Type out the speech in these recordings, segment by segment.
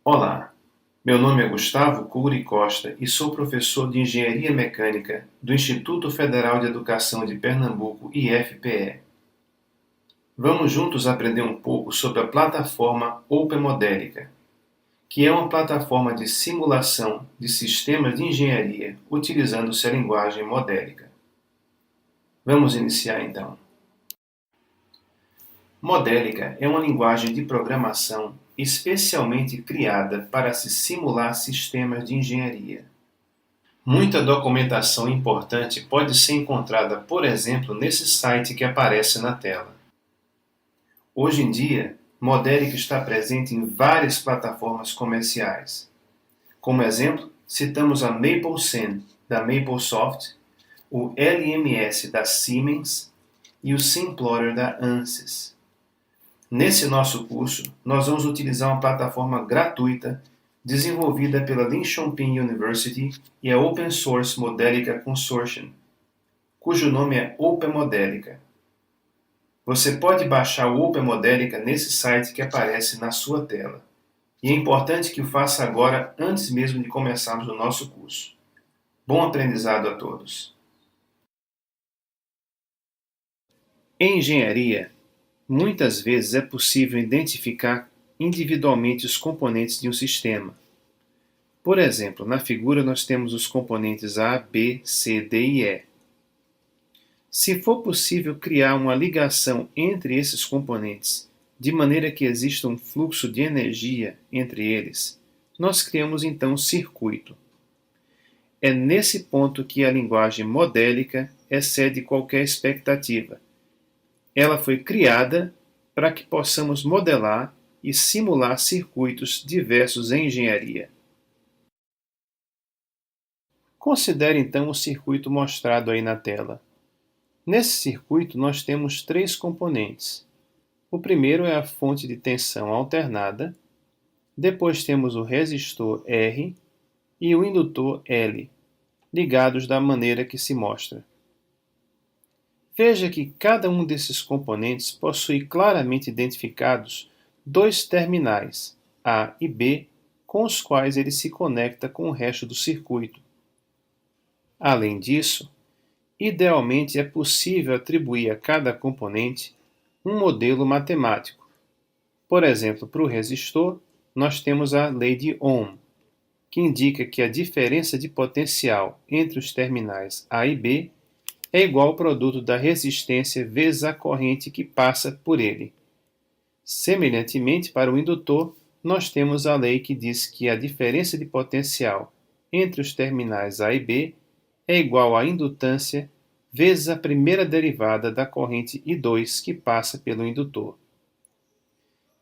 Olá, meu nome é Gustavo Cury Costa e sou professor de Engenharia Mecânica do Instituto Federal de Educação de Pernambuco, IFPE. Vamos juntos aprender um pouco sobre a plataforma OpenModelica, que é uma plataforma de simulação de sistemas de engenharia utilizando-se a linguagem modélica. Vamos iniciar então. Modélica é uma linguagem de programação especialmente criada para se simular sistemas de engenharia. Muita documentação importante pode ser encontrada, por exemplo, nesse site que aparece na tela. Hoje em dia, Modelic está presente em várias plataformas comerciais. Como exemplo, citamos a MapleSyn, da MapleSoft, o LMS da Siemens e o Simplorer da Ansys. Nesse nosso curso, nós vamos utilizar uma plataforma gratuita desenvolvida pela Linköping University e a Open Source Modelica Consortium, cujo nome é OpenModelica. Você pode baixar o OpenModelica nesse site que aparece na sua tela. E é importante que o faça agora, antes mesmo de começarmos o nosso curso. Bom aprendizado a todos! Em engenharia, muitas vezes é possível identificar individualmente os componentes de um sistema. Por exemplo, na figura nós temos os componentes A, B, C, D e E. Se for possível criar uma ligação entre esses componentes, de maneira que exista um fluxo de energia entre eles, nós criamos então um circuito. É nesse ponto que a linguagem modélica excede qualquer expectativa. Ela foi criada para que possamos modelar e simular circuitos diversos em engenharia. Considere então o circuito mostrado aí na tela. Nesse circuito nós temos três componentes. O primeiro é a fonte de tensão alternada, depois temos o resistor R e o indutor L, ligados da maneira que se mostra. Veja que cada um desses componentes possui claramente identificados dois terminais, A e B, com os quais ele se conecta com o resto do circuito. Além disso, idealmente é possível atribuir a cada componente um modelo matemático. Por exemplo, para o resistor, nós temos a lei de Ohm, que indica que a diferença de potencial entre os terminais A e B é igual ao produto da resistência vezes a corrente que passa por ele. Semelhantemente, para o indutor, nós temos a lei que diz que a diferença de potencial entre os terminais A e B é igual à indutância vezes a primeira derivada da corrente I2 que passa pelo indutor.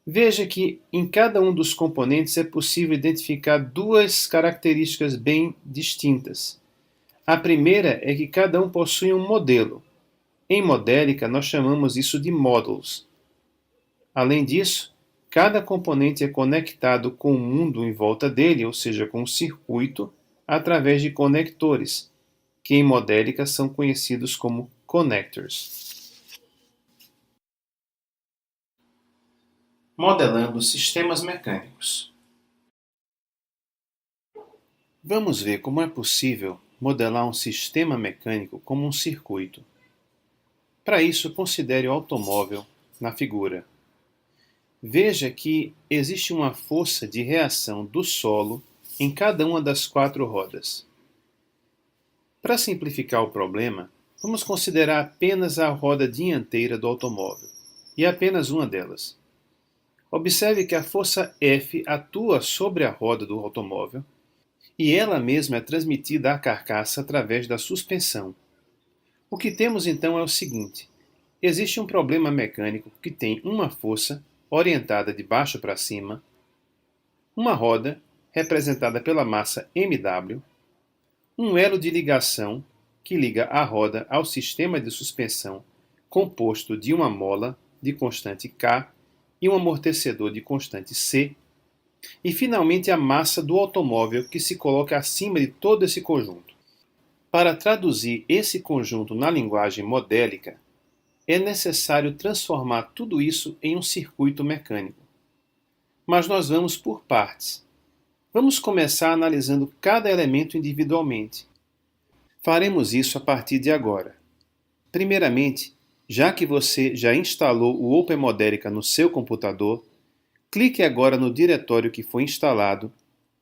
Veja que em cada um dos componentes é possível identificar duas características bem distintas. A primeira é que cada um possui um modelo. Em modélica, nós chamamos isso de models. Além disso, cada componente é conectado com o mundo em volta dele, ou seja, com o circuito, através de conectores, que em modélica são conhecidos como connectors. Modelando sistemas mecânicos. Vamos ver como é possível modelar um sistema mecânico como um circuito. Para isso, considere o automóvel na figura. Veja que existe uma força de reação do solo em cada uma das quatro rodas. Para simplificar o problema, vamos considerar apenas a roda dianteira do automóvel, e apenas uma delas. Observe que a força F atua sobre a roda do automóvel e ela mesma é transmitida à carcaça através da suspensão. O que temos então é o seguinte: existe um problema mecânico que tem uma força orientada de baixo para cima, uma roda representada pela massa mW, um elo de ligação que liga a roda ao sistema de suspensão composto de uma mola de constante K e um amortecedor de constante C, e finalmente a massa do automóvel que se coloca acima de todo esse conjunto. Para traduzir esse conjunto na linguagem modélica, é necessário transformar tudo isso em um circuito mecânico. Mas nós vamos por partes. Vamos começar analisando cada elemento individualmente. Faremos isso a partir de agora. Primeiramente, já que você já instalou o OpenModelica no seu computador, clique agora no diretório que foi instalado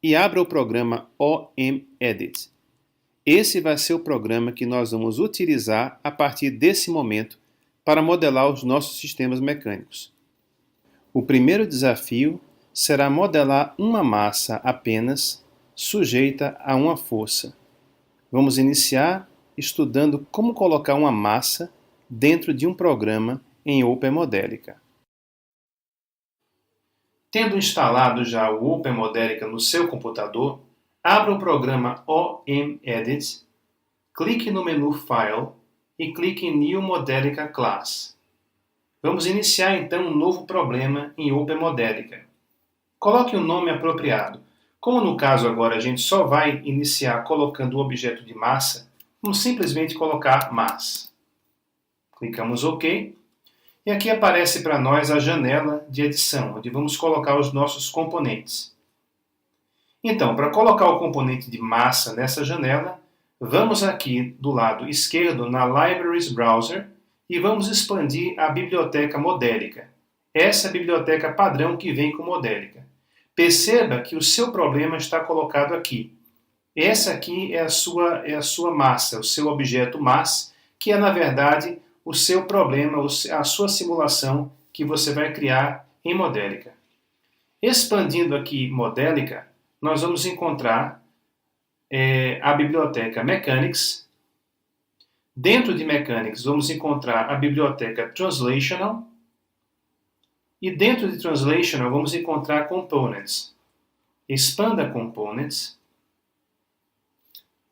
e abra o programa OMEdit. Esse vai ser o programa que nós vamos utilizar a partir desse momento para modelar os nossos sistemas mecânicos. O primeiro desafio será modelar uma massa apenas sujeita a uma força. Vamos iniciar estudando como colocar uma massa dentro de um programa em OpenModelica. Tendo instalado já o OpenModelica no seu computador, abra o programa OMEdit, clique no menu File e clique em New Modelica Class. Vamos iniciar então um novo problema em OpenModelica. Coloque um nome apropriado. Como no caso agora a gente só vai iniciar colocando o objeto de massa, vamos simplesmente colocar Mass. Clicamos OK. E aqui aparece para nós a janela de edição, onde vamos colocar os nossos componentes. Então, para colocar o componente de massa nessa janela, vamos aqui do lado esquerdo na Libraries Browser e vamos expandir a biblioteca Modelica. Essa é a biblioteca padrão que vem com Modelica. Perceba que o seu problema está colocado aqui. Essa aqui é a sua massa, o seu objeto mass, que é na verdade o seu problema, a sua simulação que você vai criar em Modelica. Expandindo aqui Modelica, nós vamos encontrar a biblioteca Mechanics. Dentro de Mechanics, vamos encontrar a biblioteca Translational. E dentro de Translational, vamos encontrar Components. Expanda Components.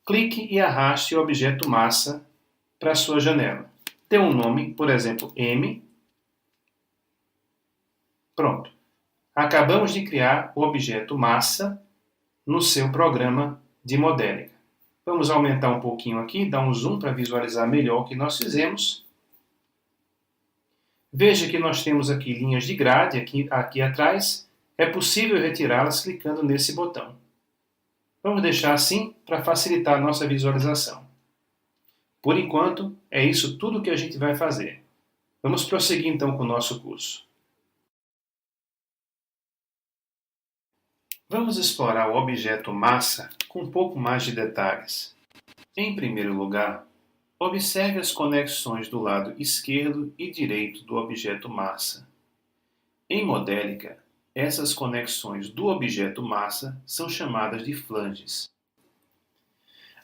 Clique e arraste o objeto massa para a sua janela. Dê um nome, por exemplo, M. Pronto. Acabamos de criar o objeto massa no seu programa de Modelica. Vamos aumentar um pouquinho aqui, dar um zoom para visualizar melhor o que nós fizemos. Veja que nós temos aqui linhas de grade aqui atrás. É possível retirá-las clicando nesse botão. Vamos deixar assim para facilitar a nossa visualização. Por enquanto, é isso tudo que a gente vai fazer. Vamos prosseguir então com o nosso curso. Vamos explorar o objeto massa com um pouco mais de detalhes. Em primeiro lugar, observe as conexões do lado esquerdo e direito do objeto massa. Em Modelica, essas conexões do objeto massa são chamadas de flanges.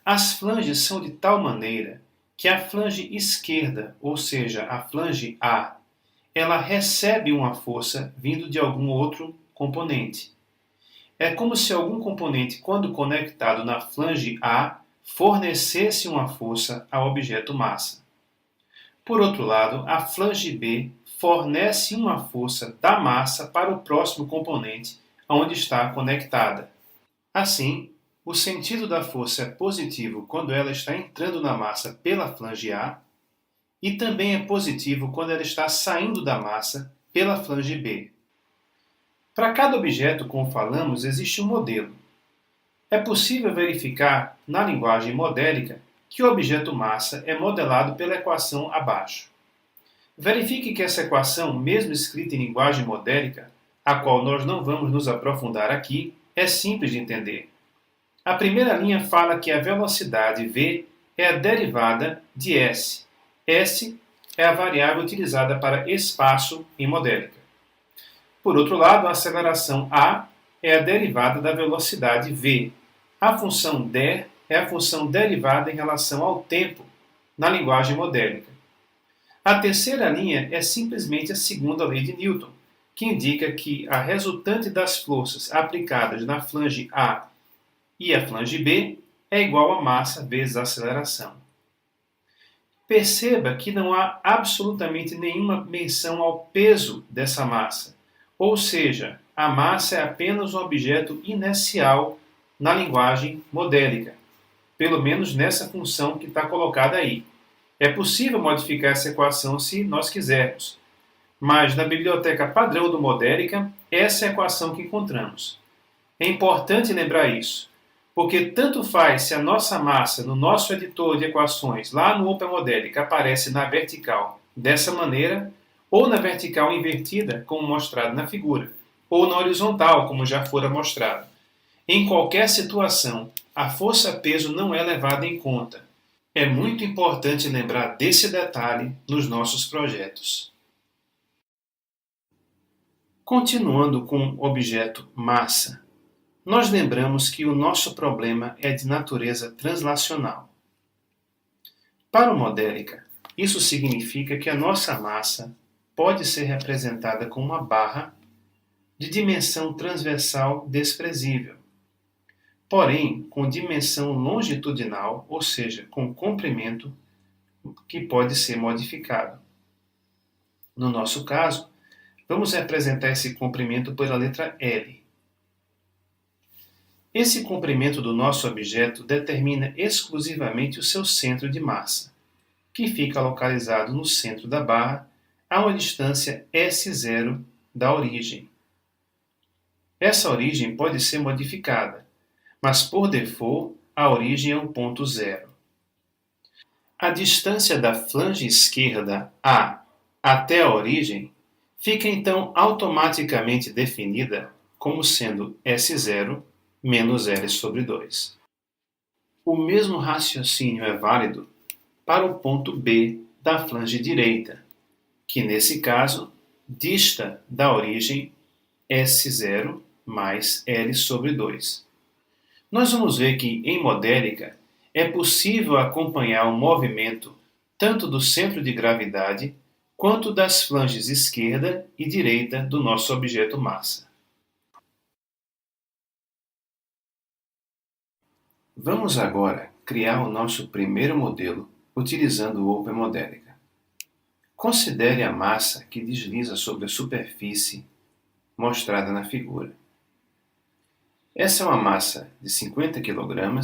As flanges são de tal maneira que a flange esquerda, ou seja, a flange A, ela recebe uma força vindo de algum outro componente. É como se algum componente, quando conectado na flange A, fornecesse uma força ao objeto massa. Por outro lado, a flange B fornece uma força da massa para o próximo componente onde está conectada. Assim, o sentido da força é positivo quando ela está entrando na massa pela flange A e também é positivo quando ela está saindo da massa pela flange B. Para cada objeto, como falamos, existe um modelo. É possível verificar na linguagem modélica que o objeto massa é modelado pela equação abaixo. Verifique que essa equação, mesmo escrita em linguagem modélica, a qual nós não vamos nos aprofundar aqui, é simples de entender. A primeira linha fala que a velocidade v é a derivada de s. S é a variável utilizada para espaço em Modelica. Por outro lado, a aceleração a é a derivada da velocidade v. A função der é a função derivada em relação ao tempo na linguagem modélica. A terceira linha é simplesmente a segunda lei de Newton, que indica que a resultante das forças aplicadas na flange A e a flange B é igual a massa vezes a aceleração. Perceba que não há absolutamente nenhuma menção ao peso dessa massa, ou seja, a massa é apenas um objeto inercial na linguagem modélica, pelo menos nessa função que está colocada aí. É possível modificar essa equação se nós quisermos, mas na biblioteca padrão do Modelica, essa é a equação que encontramos. É importante lembrar isso, porque tanto faz se a nossa massa no nosso editor de equações, lá no OpenModelic, aparece na vertical dessa maneira, ou na vertical invertida, como mostrado na figura, ou na horizontal, como já fora mostrado. Em qualquer situação, a força-peso não é levada em conta. É muito importante lembrar desse detalhe nos nossos projetos. Continuando com o objeto massa, nós lembramos que o nosso problema é de natureza translacional. Para o Modelica, isso significa que a nossa massa pode ser representada com uma barra de dimensão transversal desprezível, porém com dimensão longitudinal, ou seja, com comprimento que pode ser modificado. No nosso caso, vamos representar esse comprimento pela letra L. Esse comprimento do nosso objeto determina exclusivamente o seu centro de massa, que fica localizado no centro da barra, a uma distância S0 da origem. Essa origem pode ser modificada, mas por default a origem é um ponto zero. A distância da flange esquerda A até a origem fica então automaticamente definida como sendo S0 menos L sobre 2. O mesmo raciocínio é válido para o ponto B da flange direita, que nesse caso dista da origem S0 mais L sobre 2. Nós vamos ver que, em Modelica, é possível acompanhar o movimento tanto do centro de gravidade quanto das flanges esquerda e direita do nosso objeto massa. Vamos agora criar o nosso primeiro modelo utilizando o OpenModelica. Considere a massa que desliza sobre a superfície mostrada na figura. Essa é uma massa de 50 kg,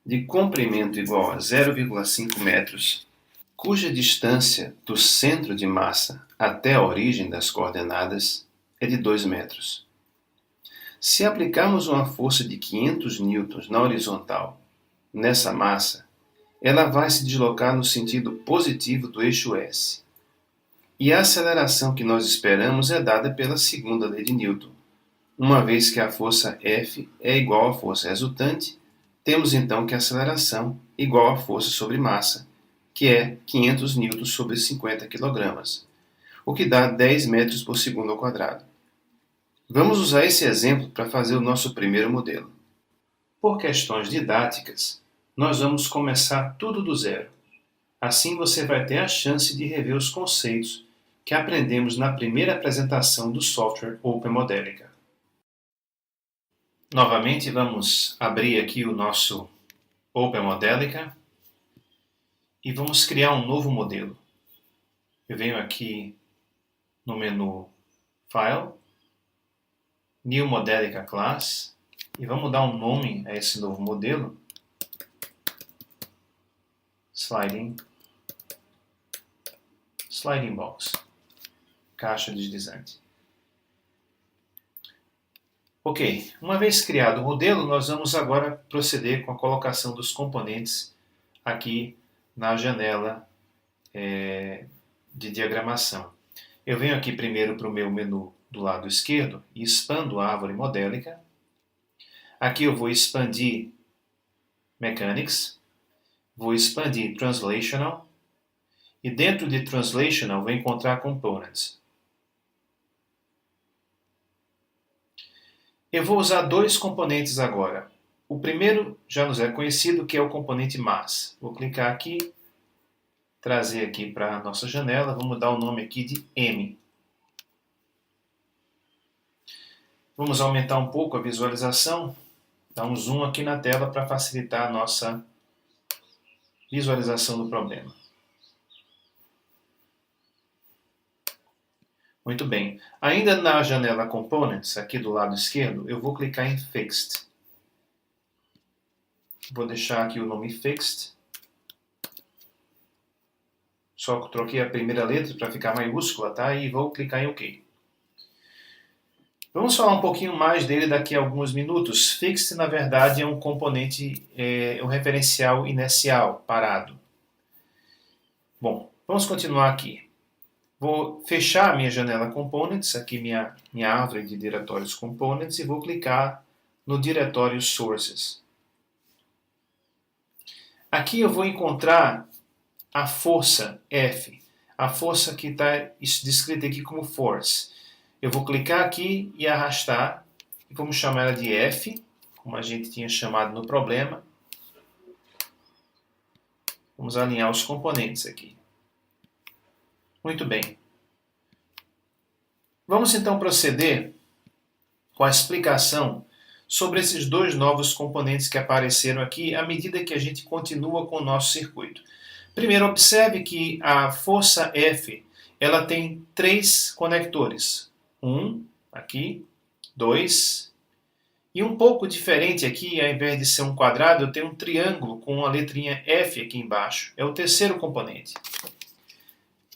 de comprimento igual a 0,5 metros, cuja distância do centro de massa até a origem das coordenadas é de 2 metros. Se aplicarmos uma força de 500 newtons na horizontal nessa massa, ela vai se deslocar no sentido positivo do eixo S. E a aceleração que nós esperamos é dada pela segunda lei de Newton. Uma vez que a força F é igual à força resultante, temos então que a aceleração é igual à força sobre massa, que é 500 newtons sobre 50 kg, o que dá 10 metros por segundo ao quadrado. Vamos usar esse exemplo para fazer o nosso primeiro modelo. Por questões didáticas, nós vamos começar tudo do zero. Assim você vai ter a chance de rever os conceitos que aprendemos na primeira apresentação do software OpenModelica. Novamente, vamos abrir aqui o nosso OpenModelica e vamos criar um novo modelo. Eu venho aqui no menu File, New Modelica Class, e vamos dar um nome a esse novo modelo. Sliding Box, caixa deslizante. Ok, uma vez criado o modelo, nós vamos agora proceder com a colocação dos componentes aqui na janela de diagramação. Eu venho aqui primeiro para o meu menu do lado esquerdo e expando a árvore modélica. Aqui eu vou expandir Mechanics, vou expandir Translational e dentro de Translational vou encontrar Components. Eu vou usar dois componentes agora. O primeiro já nos é conhecido, que é o componente Mass. Vou clicar aqui, trazer aqui para a nossa janela, vamos dar o nome aqui de M. Vamos aumentar um pouco a visualização, dar um zoom aqui na tela para facilitar a nossa visualização do problema. Muito bem. Ainda na janela Components, aqui do lado esquerdo, eu vou clicar em Fixed. Vou deixar aqui o nome Fixed. Só troquei a primeira letra para ficar maiúscula, tá? E vou clicar em OK. Vamos falar um pouquinho mais dele daqui a alguns minutos. Fixed, na verdade, é um componente, um referencial inercial, parado. Bom, vamos continuar aqui. Vou fechar a minha janela Components, aqui minha árvore de diretórios Components, e vou clicar no diretório Sources. Aqui eu vou encontrar a força F, a força que está descrita aqui como force. Eu vou clicar aqui e arrastar, e vamos chamar ela de F, como a gente tinha chamado no problema. Vamos alinhar os componentes aqui. Muito bem. Vamos então proceder com a explicação sobre esses dois novos componentes que apareceram aqui à medida que a gente continua com o nosso circuito. Primeiro, observe que a força F ela tem 3 conectores. Aqui, 2, e um pouco diferente aqui, ao invés de ser um quadrado, eu tenho um triângulo com a letrinha F aqui embaixo. É o terceiro componente.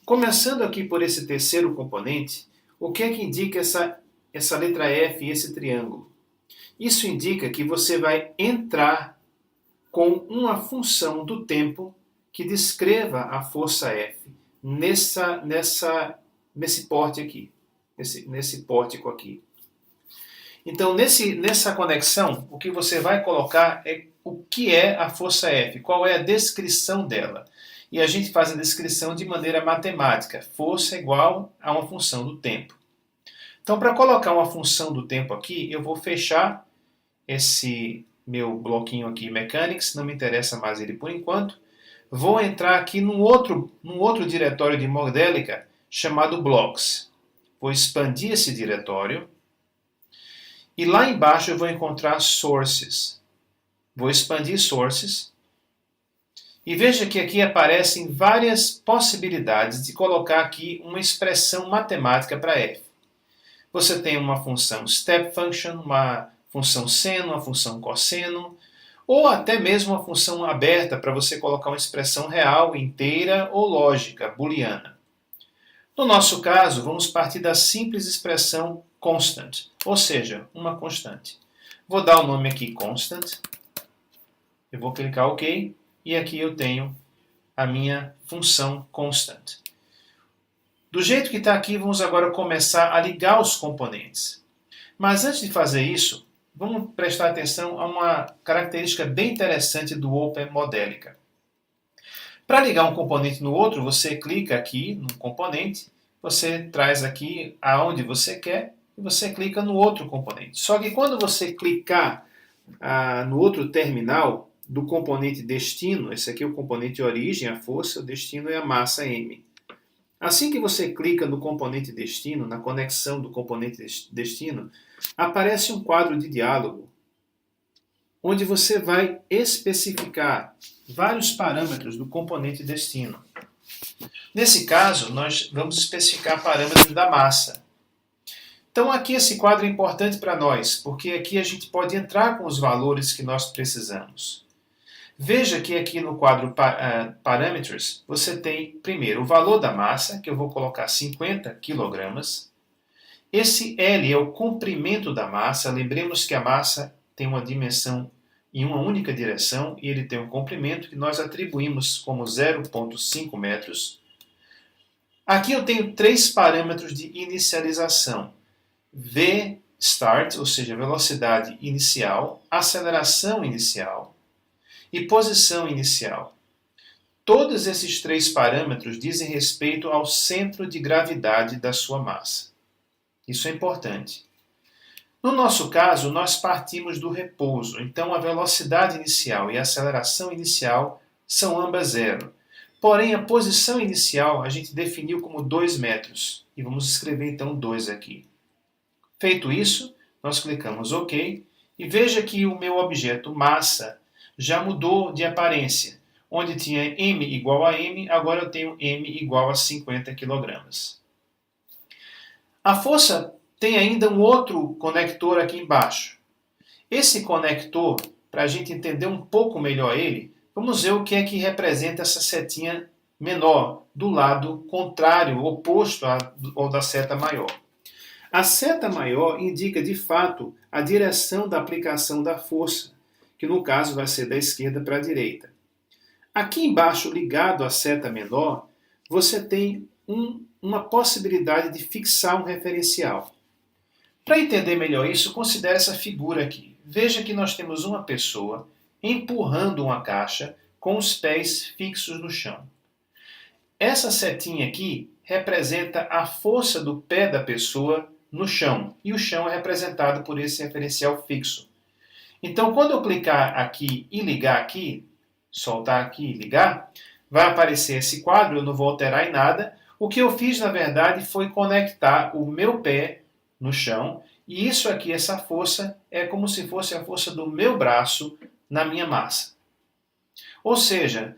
Começando aqui por esse terceiro componente, o que é que indica essa letra F e esse triângulo? Isso indica que você vai entrar com uma função do tempo que descreva a força F nesse porte aqui, nesse pórtico aqui. Então, nessa conexão, o que você vai colocar é o que é a força F, qual é a descrição dela. E a gente faz a descrição de maneira matemática. Força é igual a uma função do tempo. Então, para colocar uma função do tempo aqui, eu vou fechar esse meu bloquinho aqui, Mechanics, não me interessa mais ele por enquanto. Vou entrar aqui num outro diretório de Modelica chamado Blocks. Vou expandir esse diretório. E lá embaixo eu vou encontrar Sources. Vou expandir Sources. E veja que aqui aparecem várias possibilidades de colocar aqui uma expressão matemática para f. Você tem uma função step function, uma função seno, uma função cosseno, ou até mesmo uma função aberta para você colocar uma expressão real, inteira ou lógica, booleana. No nosso caso, vamos partir da simples expressão constant, ou seja, uma constante. Vou dar o nome aqui constant, eu vou clicar OK, e aqui eu tenho a minha função constant. Do jeito que está aqui, vamos agora começar a ligar os componentes. Mas antes de fazer isso, vamos prestar atenção a uma característica bem interessante do Open Modelica. Para ligar um componente no outro, você clica aqui no componente, você traz aqui aonde você quer e você clica no outro componente. Só que quando você clicar no outro terminal do componente destino, esse aqui é o componente origem, a força, o destino é a massa m. Assim que você clica no componente destino, na conexão do componente destino, aparece um quadro de diálogo, onde você vai especificar vários parâmetros do componente destino. Nesse caso, nós vamos especificar parâmetros da massa. Então aqui esse quadro é importante para nós, porque aqui a gente pode entrar com os valores que nós precisamos. Veja que aqui no quadro Parameters, você tem primeiro o valor da massa, que eu vou colocar 50 kg. Esse L é o comprimento da massa. Lembremos que a massa tem uma dimensão em uma única direção e ele tem um comprimento que nós atribuímos como 0,5 metros. Aqui eu tenho 3 parâmetros de inicialização. V start, ou seja, velocidade inicial, aceleração inicial e posição inicial. Todos esses 3 parâmetros dizem respeito ao centro de gravidade da sua massa. Isso é importante. No nosso caso, nós partimos do repouso, então a velocidade inicial e a aceleração inicial são ambas zero. Porém, a posição inicial a gente definiu como 2 metros. E vamos escrever então 2 aqui. Feito isso, nós clicamos OK e veja que o meu objeto massa já mudou de aparência. Onde tinha m igual a m, agora eu tenho m igual a 50 kg. A força tem ainda um outro conector aqui embaixo. Esse conector, para a gente entender um pouco melhor ele, vamos ver o que é que representa essa setinha menor do lado contrário, oposto ao da seta maior. A seta maior indica, de fato, a direção da aplicação da força, que no caso vai ser da esquerda para a direita. Aqui embaixo, ligado à seta menor, você tem uma possibilidade de fixar um referencial. Para entender melhor isso, considere essa figura aqui. Veja que nós temos uma pessoa empurrando uma caixa com os pés fixos no chão. Essa setinha aqui representa a força do pé da pessoa no chão, e o chão é representado por esse referencial fixo. Então, quando eu clicar aqui e ligar aqui, soltar aqui e ligar, vai aparecer esse quadro, eu não vou alterar em nada. O que eu fiz, na verdade, foi conectar o meu pé no chão, e isso aqui, essa força, é como se fosse a força do meu braço na minha massa. Ou seja,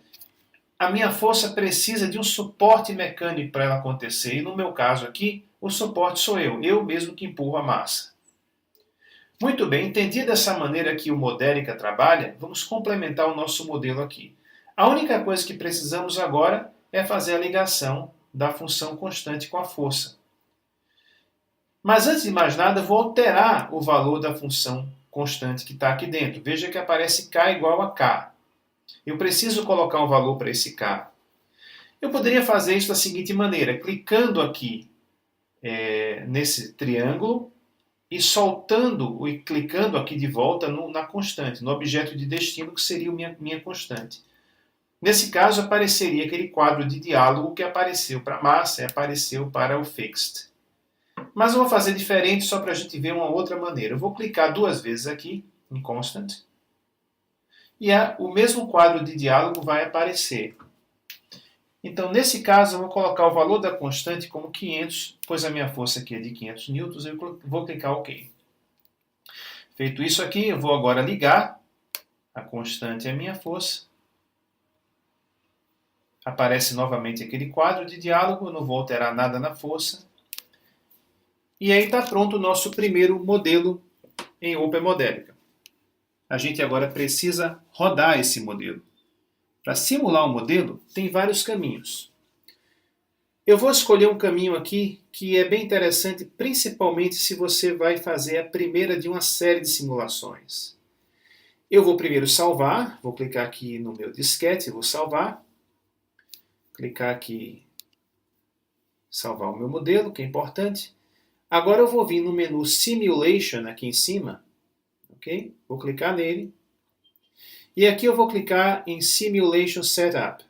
a minha força precisa de um suporte mecânico para ela acontecer, e no meu caso aqui, o suporte sou eu mesmo que empurro a massa. Muito bem, entendido dessa maneira que o Modelica trabalha, vamos complementar o nosso modelo aqui. A única coisa que precisamos agora é fazer a ligação da função constante com a força. Mas antes de mais nada, vou alterar o valor da função constante que está aqui dentro. Veja que aparece K igual a K. Eu preciso colocar um valor para esse K. Eu poderia fazer isso da seguinte maneira, clicando aqui nesse triângulo e soltando e clicando aqui de volta na constante, no objeto de destino, que seria minha constante. Nesse caso, apareceria aquele quadro de diálogo que apareceu para a massa e apareceu para o fixed. Mas eu vou fazer diferente só para a gente ver uma outra maneira. Eu vou clicar duas vezes aqui em constant e o mesmo quadro de diálogo vai aparecer. Então, nesse caso, eu vou colocar o valor da constante como 500, pois a minha força aqui é de 500 newtons, eu vou clicar OK. Feito isso aqui, eu vou agora ligar. A constante é a minha força. Aparece novamente aquele quadro de diálogo, eu não vou alterar nada na força. E aí está pronto o nosso primeiro modelo em OpenModelica. A gente agora precisa rodar esse modelo. Para simular um modelo, tem vários caminhos. Eu vou escolher um caminho aqui que é bem interessante, principalmente se você vai fazer a primeira de uma série de simulações. Eu vou primeiro salvar, vou clicar aqui no meu disquete, vou salvar. Clicar aqui, salvar o meu modelo, que é importante. Agora eu vou vir no menu Simulation aqui em cima, ok? Vou clicar nele. E aqui eu vou clicar em Simulation Setup.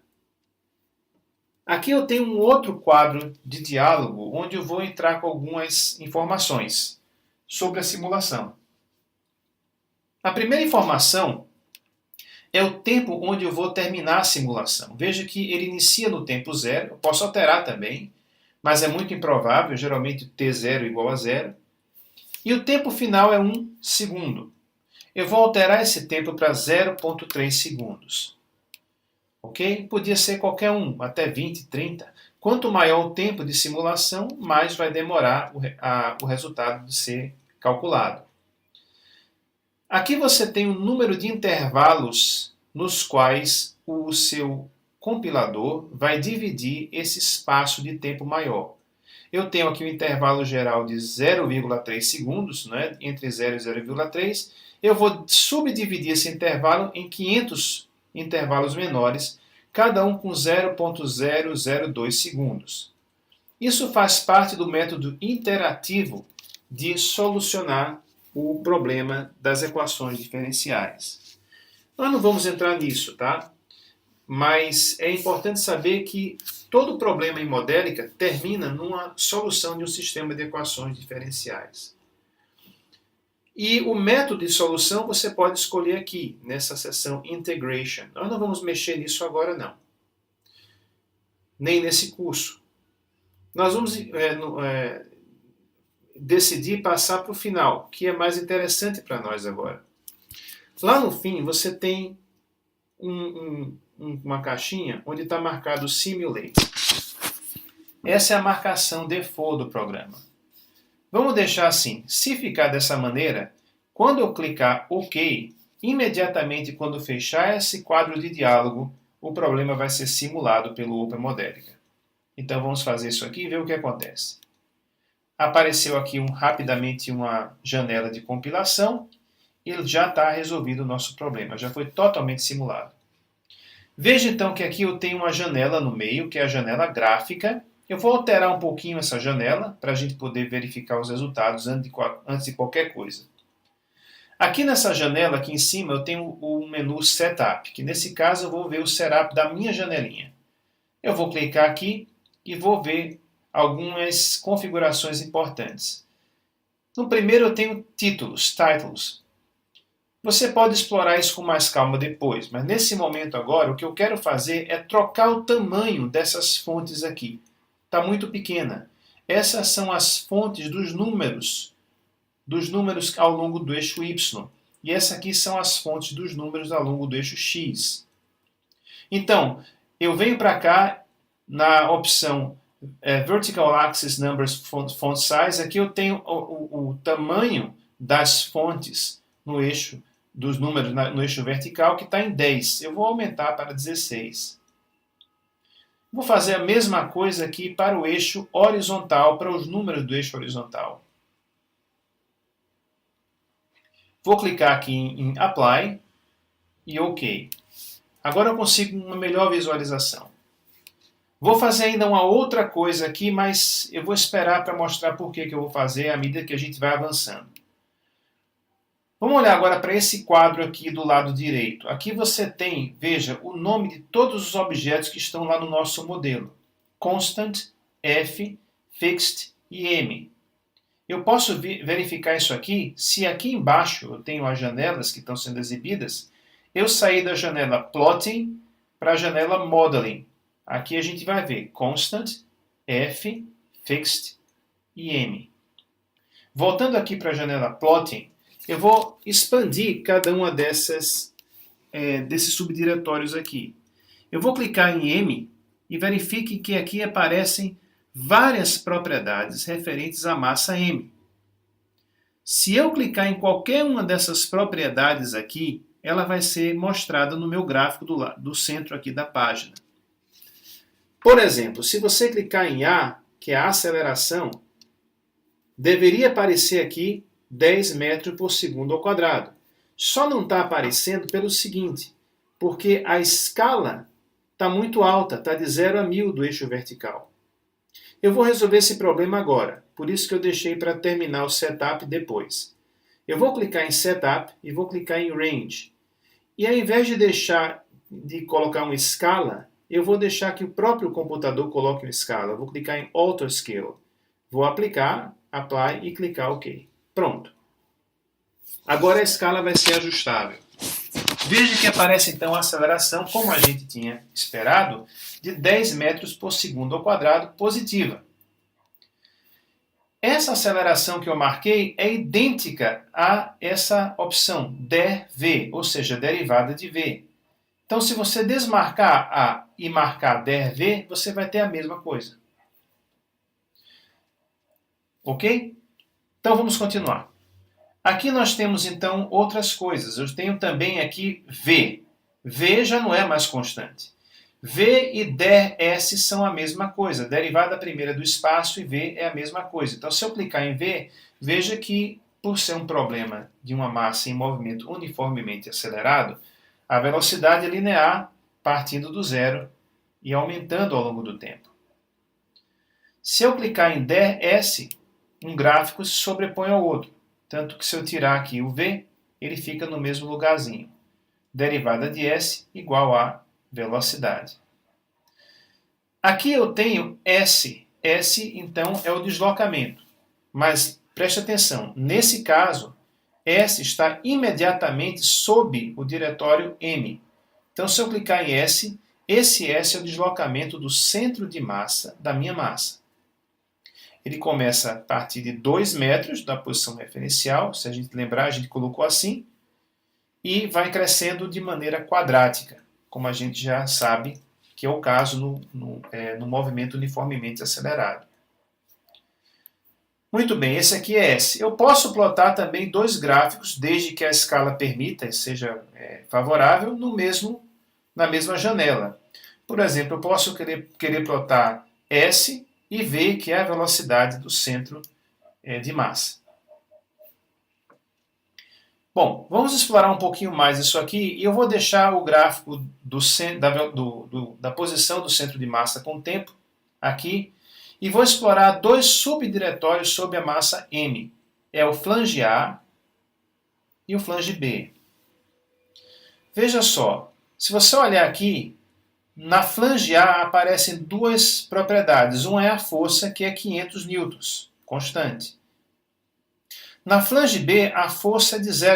Aqui eu tenho um outro quadro de diálogo, onde eu vou entrar com algumas informações sobre a simulação. A primeira informação é o tempo onde eu vou terminar a simulação. Veja que ele inicia no tempo zero, eu posso alterar também, mas é muito improvável, geralmente t0 igual a zero. E o tempo final é 1 segundo. Eu vou alterar esse tempo para 0,3 segundos. Ok? Podia ser qualquer um, até 20, 30. Quanto maior o tempo de simulação, mais vai demorar o resultado de ser calculado. Aqui você tem um número de intervalos nos quais o seu compilador vai dividir esse espaço de tempo maior. Eu tenho aqui um intervalo geral de 0,3 segundos, né, entre 0 e 0,3. Eu vou subdividir esse intervalo em 500 intervalos menores, cada um com 0,002 segundos. Isso faz parte do método interativo de solucionar o problema das equações diferenciais. Nós não vamos entrar nisso, tá? Mas é importante saber que todo problema em Modelica termina numa solução de um sistema de equações diferenciais. E o método de solução você pode escolher aqui, nessa seção Integration. Nós não vamos mexer nisso agora, não. Nem nesse curso. Nós vamos decidir passar para o final, que é mais interessante para nós agora. Lá no fim, você tem uma caixinha onde está marcado Simulate. Essa é a marcação default do programa. Vamos deixar assim. Se ficar dessa maneira, quando eu clicar OK, imediatamente quando fechar esse quadro de diálogo, o problema vai ser simulado pelo OpenModelica. Então vamos fazer isso aqui e ver o que acontece. Apareceu aqui rapidamente uma janela de compilação e já está resolvido o nosso problema, já foi totalmente simulado. Veja então que aqui eu tenho uma janela no meio, que é a janela gráfica. Eu vou alterar um pouquinho essa janela para a gente poder verificar os resultados antes de qualquer coisa. Aqui nessa janela, aqui em cima, eu tenho o menu Setup, que nesse caso eu vou ver o setup da minha janelinha. Eu vou clicar aqui e vou ver algumas configurações importantes. No primeiro eu tenho títulos, titles. Você pode explorar isso com mais calma depois, mas nesse momento agora o que eu quero fazer é trocar o tamanho dessas fontes aqui. Está muito pequena. Essas são as fontes dos números ao longo do eixo Y. E essas aqui são as fontes dos números ao longo do eixo X. Então, eu venho para cá na opção Vertical Axis Numbers Font Size. Aqui eu tenho o tamanho das fontes no eixo dos números no eixo vertical, que está em 10. Eu vou aumentar para 16. Vou fazer a mesma coisa aqui para o eixo horizontal, para os números do eixo horizontal. Vou clicar aqui em Apply e OK. Agora eu consigo uma melhor visualização. Vou fazer ainda uma outra coisa aqui, mas eu vou esperar para mostrar por que eu vou fazer à medida que a gente vai avançando. Vamos olhar agora para esse quadro aqui do lado direito. Aqui você tem, veja, o nome de todos os objetos que estão lá no nosso modelo. Constant, F, Fixed e M. Eu posso verificar isso aqui se aqui embaixo eu tenho as janelas que estão sendo exibidas. Eu sair da janela Plotting para a janela Modeling. Aqui a gente vai ver Constant, F, Fixed e M. Voltando aqui para a janela Plotting, eu vou expandir cada uma desses subdiretórios aqui. Eu vou clicar em M e verifique que aqui aparecem várias propriedades referentes à massa M. Se eu clicar em qualquer uma dessas propriedades aqui, ela vai ser mostrada no meu gráfico do centro aqui da página. Por exemplo, se você clicar em A, que é a aceleração, deveria aparecer aqui 10 metros por segundo ao quadrado. Só não está aparecendo pelo seguinte, porque a escala está muito alta, está de 0 a 1000 do eixo vertical. Eu vou resolver esse problema agora, por isso que eu deixei para terminar o setup depois. Eu vou clicar em Setup e vou clicar em Range. E ao invés de colocar uma escala, eu vou deixar que o próprio computador coloque uma escala. Eu vou clicar em Auto Scale. Vou aplicar, Apply e clicar OK. Pronto. Agora a escala vai ser ajustável. Veja que aparece então a aceleração, como a gente tinha esperado, de 10 metros por segundo ao quadrado positiva. Essa aceleração que eu marquei é idêntica a essa opção dV, ou seja, derivada de V. Então, se você desmarcar A e marcar dV, você vai ter a mesma coisa. Ok? Então, vamos continuar. Aqui nós temos, então, outras coisas. Eu tenho também aqui V. V já não é mais constante. V e ds são a mesma coisa. Derivada primeira do espaço e V é a mesma coisa. Então, se eu clicar em V, veja que, por ser um problema de uma massa em movimento uniformemente acelerado, a velocidade é linear, partindo do zero e aumentando ao longo do tempo. Se eu clicar em ds, um gráfico se sobrepõe ao outro. Tanto que se eu tirar aqui o V, ele fica no mesmo lugarzinho. Derivada de S igual a velocidade. Aqui eu tenho S. S, então, é o deslocamento. Mas preste atenção, nesse caso, S está imediatamente sob o diretório M. Então, se eu clicar em S, esse S é o deslocamento do centro de massa da minha massa. Ele começa a partir de 2 metros da posição referencial, se a gente lembrar, a gente colocou assim, e vai crescendo de maneira quadrática, como a gente já sabe que é o caso no movimento uniformemente acelerado. Muito bem, esse aqui é S. Eu posso plotar também dois gráficos, desde que a escala permita e seja favorável, na mesma janela. Por exemplo, eu posso querer plotar S e V, que é a velocidade do centro de massa. Bom, vamos explorar um pouquinho mais isso aqui e eu vou deixar o gráfico da posição do centro de massa com o tempo aqui e vou explorar dois subdiretórios sobre a massa M. É o flange A e o flange B. Veja só, se você olhar aqui, na flange A aparecem duas propriedades. Uma é a força, que é 500 newtons, constante. Na flange B, a força é de 0,5